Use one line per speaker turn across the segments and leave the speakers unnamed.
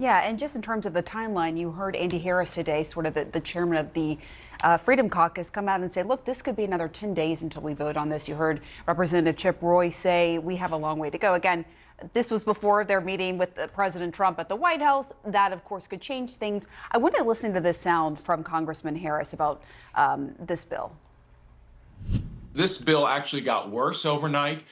Yeah, and just in terms of the timeline, you heard Andy Harris today, sort of the chairman of the Freedom Caucus, come out and say, look, this could be another 10 days until we vote on this. You heard Representative Chip Roy say we have a long way to go. Again, this was before their meeting with President Trump at the White House. That, of course, could change things. I want to listen to this sound from Congressman Harris about this bill.
This bill actually got worse overnight.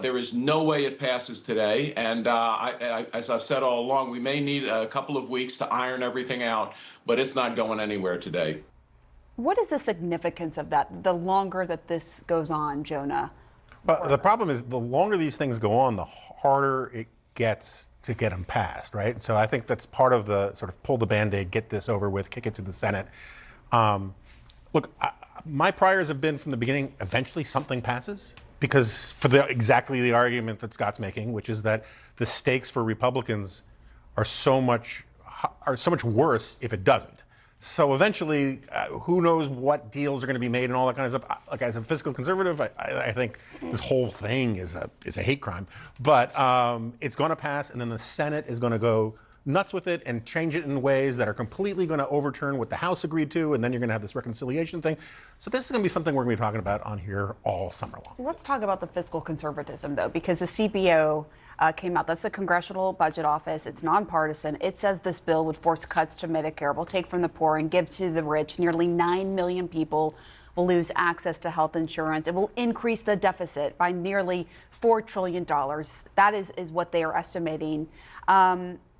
There is no way it passes today. And as I've said all along, we may need a couple of weeks to iron everything out, but it's not going anywhere today.
What is the significance of that, the longer that this goes on, Jonah?
But the problem is the longer these things go on, the harder it gets to get them passed, right? So I think that's part of the sort of pull the Band-Aid, get this over with, kick it to the Senate. Look, my priors have been from the beginning, eventually something passes, because for exactly the argument that Scott's making, which is that the stakes for Republicans are so much worse if it doesn't. So eventually, who knows what deals are going to be made and all that kind of stuff. Like, as a fiscal conservative, I think this whole thing is a hate crime. But it's going to pass, and then the Senate is going to go nuts with it and change it in ways that are completely going to overturn what the House agreed to, and then you're going to have this reconciliation thing. So this is going to be something we're going to be talking about on here all summer long.
Let's talk about the fiscal conservatism, though, because the CBO came out. That's the Congressional Budget Office. It's nonpartisan. It says this bill would force cuts to Medicare, will take from the poor and give to the rich. Nearly 9 million people will lose access to health insurance. It will increase the deficit by nearly $4 trillion. That is what they are estimating.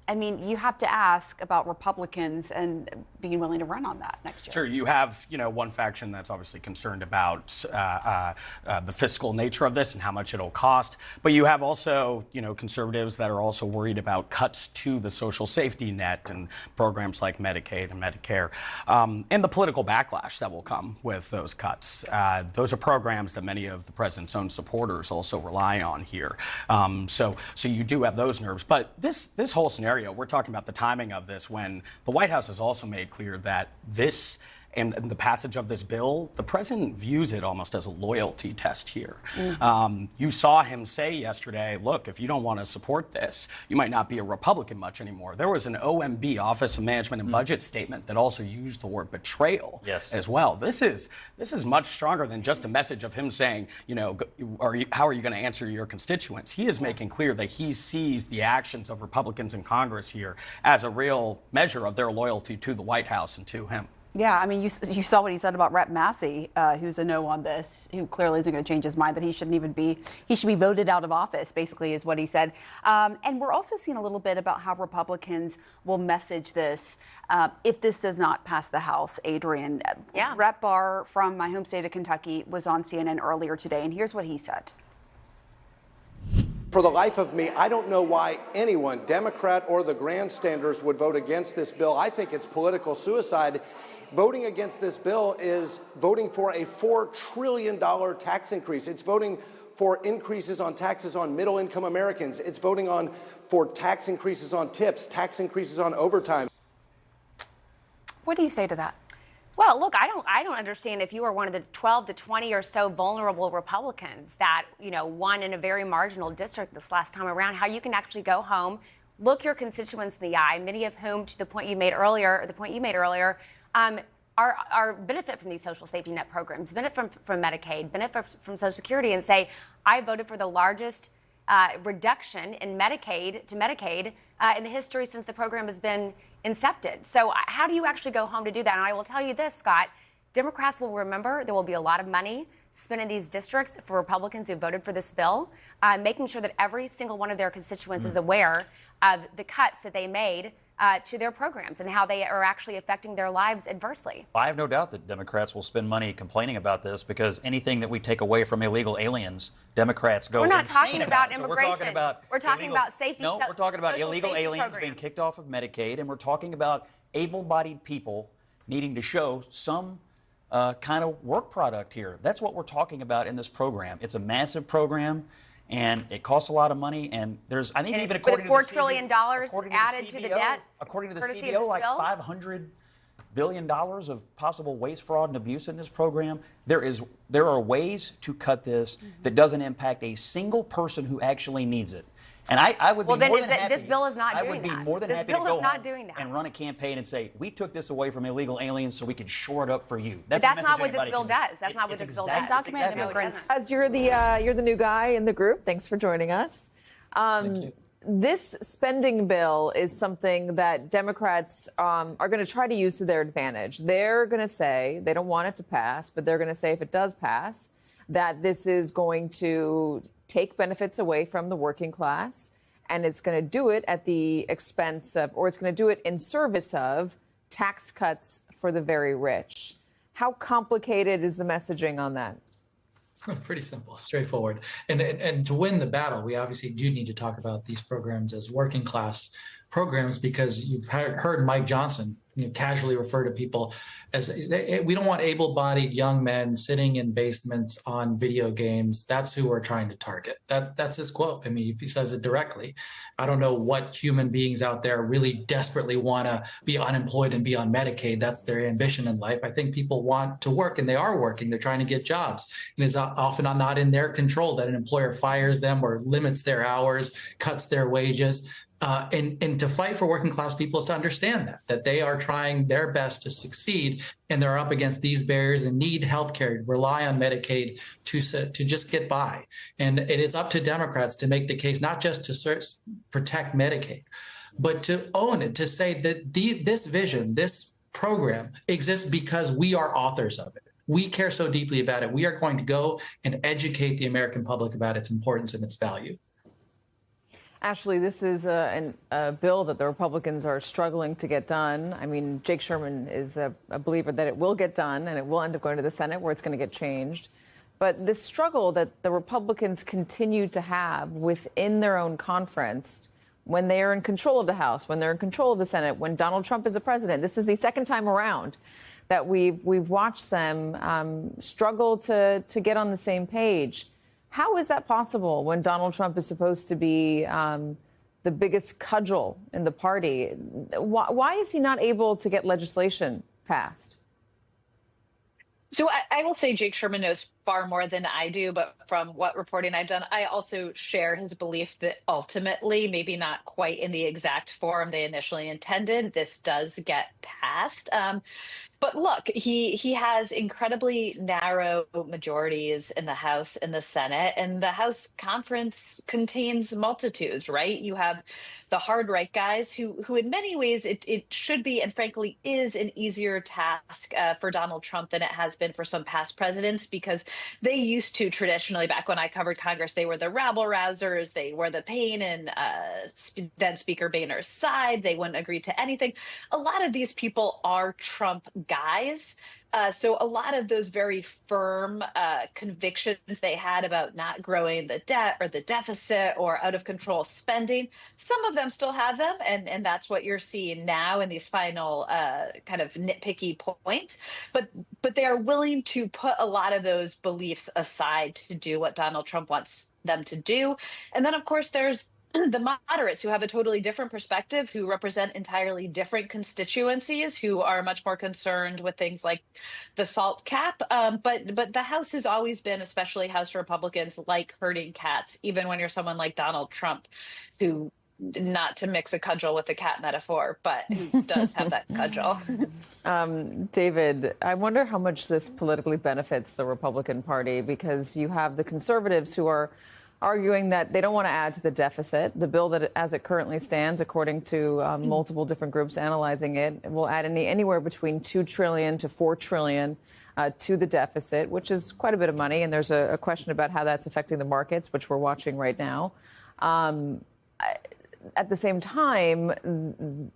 I mean, you have to ask about Republicans and being willing to run on that next year.
Sure, you have, one faction that's obviously concerned about the fiscal nature of this and how much it'll cost. But you have also, conservatives that are also worried about cuts to the social safety net and programs like Medicaid and Medicare, and the political backlash that will come with those cuts. Those are programs that many of the president's own supporters also rely on here. So you do have those nerves. But this whole scenario, we're talking about the timing of this when the White House has also made clear that this and the passage of this bill, the president views it almost as a loyalty test here. Mm-hmm. You saw him say yesterday, look, if you don't want to support this, you might not be a Republican much anymore. There was an OMB, Office of Management and Budget statement that also used the word betrayal as well. This is much stronger than just a message of him saying, how are you going to answer your constituents? He is making clear that he sees the actions of Republicans in Congress here as a real measure of their loyalty to the White House and to him.
Yeah, I mean, you saw what he said about Rep. Massey, who's a no on this, who clearly isn't going to change his mind, that he should be voted out of office, basically, is what he said. And we're also seeing a little bit about how Republicans will message this if this does not pass the House. Adrian, Rep. Barr from my home state of Kentucky was on CNN earlier today, and here's what he said.
For the life of me, I don't know why anyone, Democrat or the grandstanders, would vote against this bill. I think it's political suicide. Voting against this bill is voting for a $4 trillion tax increase. It's voting for increases on taxes on middle-income Americans. It's voting for tax increases on tips, tax increases on overtime.
What do you say to that?
Well, look, I don't understand if you are one of the 12 to 20 or so vulnerable Republicans that, won in a very marginal district this last time around, how you can actually go home, look your constituents in the eye, many of whom, to the point you made earlier, are benefit from these social safety net programs, benefit from Medicaid, benefit from Social Security, and say, I voted for the largest reduction in Medicaid in the history since the program has been incepted. So how do you actually go home to do that? And I will tell you this, Scott, Democrats will remember there will be a lot of money spent in these districts for Republicans who voted for this bill, making sure that every single one of their constituents is aware of the cuts that they made to their programs and how they are actually affecting their lives adversely.
I have no doubt that Democrats will spend money complaining about this, because anything that we take away from illegal aliens, Democrats go
We're not
insane
talking about
So
immigration. We're talking about safety.
No, we're talking about illegal aliens
programs
being kicked off of Medicaid, and we're talking about able-bodied people needing to show some kind of work product here. That's what we're talking about in this program. It's a massive program, and it costs a lot of money. And there's, I think, even according to the
$4 trillion added to the debt.
According to the CBO, like $500 billion of possible waste, fraud, and abuse in this program. There are ways to cut this that doesn't impact a single person who actually needs it. And I would
Well,
be
then
more
is
than
that-
happy.
this bill is not
I
doing
would be
that.
more than
This
happy
bill
to go
is not
home
doing that.
and run a campaign and say, we took this away from illegal aliens so we could shore it up for you.
But
a
that's
message
not what this
anybody
bill
can-
does. That's not what
it's
this bill
exact-
does.
it's exactly what it
immigrants.
does.
As you're the new guy in the group, thanks for joining us. This spending bill is something that Democrats are going to try to use to their advantage. They're going to say they don't want it to pass, but they're going to say if it does pass, that this is going to take benefits away from the working class, and it's going to do it at the expense of, or it's going to do it in service of, tax cuts for the very rich. How complicated is the messaging on that?
Pretty simple, straightforward. And to win the battle, we obviously do need to talk about these programs as working class programs, because you've heard Mike Johnson casually refer to people as, we don't want able-bodied young men sitting in basements on video games. That's who we're trying to target. That's his quote. I mean, if he says it directly, I don't know what human beings out there really desperately want to be unemployed and be on Medicaid. That's their ambition in life. I think people want to work, and they are working. They're trying to get jobs. And it's often not in their control that an employer fires them or limits their hours, cuts their wages. And to fight for working class people is to understand that they are trying their best to succeed, and they're up against these barriers and need healthcare, rely on Medicaid to just get by. And it is up to Democrats to make the case, not just to protect Medicaid, but to own it, to say that this vision, this program exists because we are authors of it. We care so deeply about it. We are going to go and educate the American public about its importance and its value.
Ashley, this is a bill that the Republicans are struggling to get done. I mean, Jake Sherman is a believer that it will get done and it will end up going to the Senate where it's going to get changed. But this struggle that the Republicans continue to have within their own conference, when they are in control of the House, when they're in control of the Senate, when Donald Trump is the president, this is the second time around that we've watched them struggle to get on the same page. How is that possible when Donald Trump is supposed to be the biggest cudgel in the party? Why is he not able to get legislation passed?
So I will say Jake Sherman knows far more than I do, but from what reporting I've done, I also share his belief that ultimately, maybe not quite in the exact form they initially intended, this does get passed. But look, he has incredibly narrow majorities in the House and the Senate, and the House conference contains multitudes, right? You have the hard right guys who in many ways it should be, and frankly is, an easier task for Donald Trump than it has been for some past presidents, because they used to traditionally, back when I covered Congress, they were the rabble rousers, they were the pain in then Speaker Boehner's side, they wouldn't agree to anything. A lot of these people are Trump guys. So a lot of those very firm convictions they had about not growing the debt or the deficit or out of control spending, some of them still have them. And that's what you're seeing now in these final kind of nitpicky points. But they are willing to put a lot of those beliefs aside to do what Donald Trump wants them to do. And then, of course, there's the moderates who have a totally different perspective, who represent entirely different constituencies, who are much more concerned with things like the SALT cap. But the House has always been, especially House Republicans, like herding cats, even when you're someone like Donald Trump, who, not to mix a cudgel with the cat metaphor, but who does have that cudgel.
David, I wonder how much this politically benefits the Republican Party, because you have the conservatives who are arguing that they don't want to add to the deficit. The bill that, as it currently stands, according to multiple different groups analyzing it, will add anywhere between $2 trillion to $4 trillion to the deficit, which is quite a bit of money. And there's a question about how that's affecting the markets, which we're watching right now. At the same time,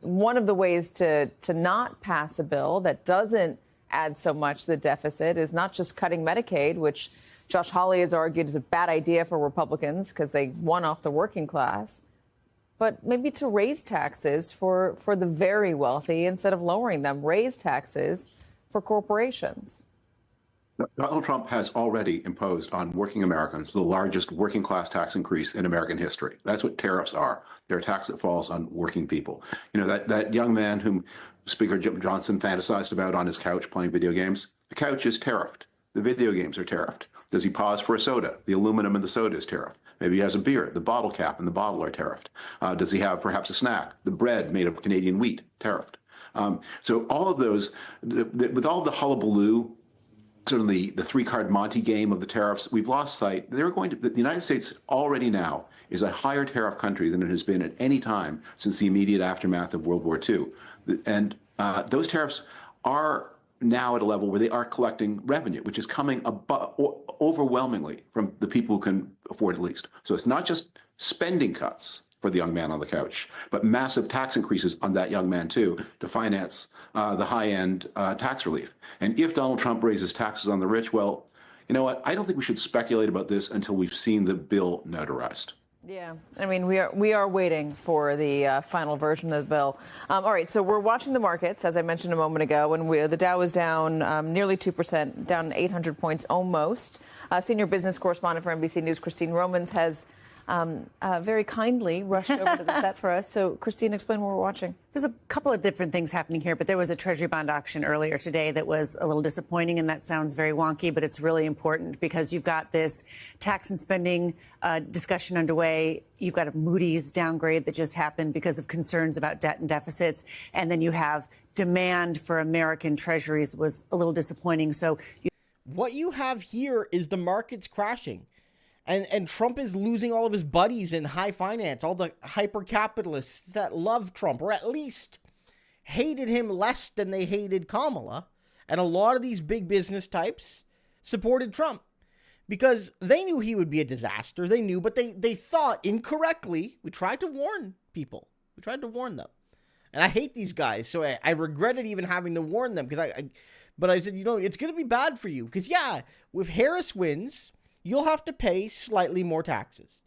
one of the ways to not pass a bill that doesn't add so much to the deficit is not just cutting Medicaid, which Josh Hawley has argued is a bad idea for Republicans because they won off the working class, but maybe to raise taxes for the very wealthy instead of lowering them, raise taxes for corporations.
Donald Trump has already imposed on working Americans the largest working class tax increase in American history. That's what tariffs are. They're a tax that falls on working people. You know, that young man whom Speaker Johnson fantasized about on his couch playing video games, the couch is tariffed. The video games are tariffed. Does he pause for a soda? The aluminum in the soda is tariffed. Maybe he has a beer. The bottle cap and the bottle are tariffed. Does he have perhaps a snack? The bread made of Canadian wheat, tariffed. So all of those, with all the hullabaloo, sort of the three-card Monte game of the tariffs, we've lost sight. The United States already now is a higher tariff country than it has been at any time since the immediate aftermath of World War II. And those tariffs are now at a level where they are collecting revenue, which is coming overwhelmingly from the people who can afford it least. So it's not just spending cuts for the young man on the couch, but massive tax increases on that young man too to finance the high-end tax relief. And if Donald Trump raises taxes on the rich, well, you know what? I don't think we should speculate about this until we've seen the bill notarized.
Yeah, I mean, we are waiting for the final version of the bill. All right, so we're watching the markets, as I mentioned a moment ago, and the Dow is down nearly 2%, down 800 points almost. Senior business correspondent for NBC News, Christine Romans, has very kindly rushed over to the set for us. So, Christine, explain what we're watching.
There's a couple of different things happening here, but there was a Treasury bond auction earlier today that was a little disappointing, and that sounds very wonky, but it's really important because you've got this tax and spending discussion underway. You've got a Moody's downgrade that just happened because of concerns about debt and deficits, and then you have demand for American treasuries was a little disappointing. So,
what you have here is the markets crashing. And Trump is losing all of his buddies in high finance, all the hyper-capitalists that love Trump, or at least hated him less than they hated Kamala. And a lot of these big business types supported Trump because they knew he would be a disaster. They knew, but they thought incorrectly. We tried to warn people. We tried to warn them. And I hate these guys, so I regretted even having to warn them because but I said, you know, it's going to be bad for you because, yeah, if Harris wins, you'll have to pay slightly more taxes.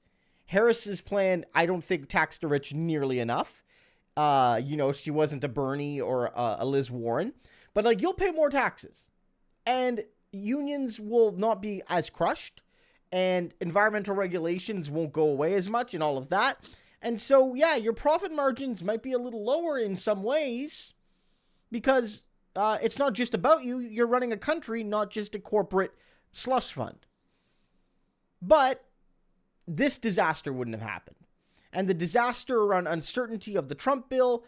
Harris's plan, I don't think taxed the rich nearly enough. You know, she wasn't a Bernie or a Liz Warren. But, like, you'll pay more taxes. And unions will not be as crushed. And environmental regulations won't go away as much and all of that. And so, yeah, your profit margins might be a little lower in some ways. Because it's not just about you. You're running a country, not just a corporate slush fund. But this disaster wouldn't have happened. And the disaster around uncertainty of the Trump bill,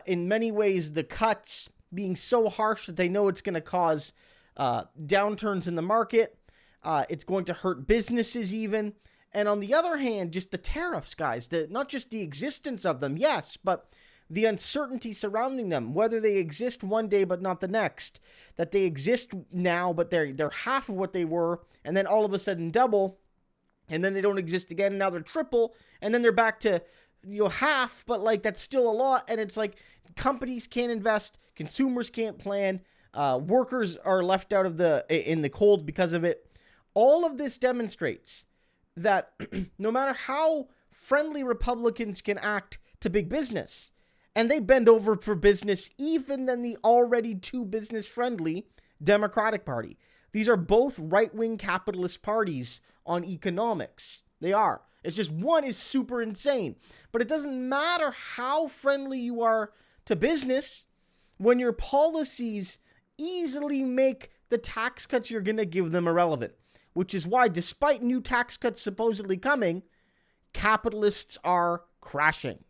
in many ways, the cuts being so harsh that they know it's going to cause downturns in the market. It's going to hurt businesses even. And on the other hand, just the tariffs, guys, not just the existence of them, yes, but the uncertainty surrounding them, whether they exist one day but not the next, that they exist now but they're half of what they were, and then all of a sudden double. And then they don't exist again, and now they're triple, and then they're back to, you know, half, but, like, that's still a lot, and it's like companies can't invest, consumers can't plan, workers are left out of in the cold because of it. All of this demonstrates that no matter how friendly Republicans can act to big business, and they bend over for business even than the already too business-friendly Democratic Party. These are both right-wing capitalist parties on economics. They are. It's just one is super insane. But it doesn't matter how friendly you are to business when your policies easily make the tax cuts you're going to give them irrelevant. Which is why, despite new tax cuts supposedly coming, capitalists are crashing.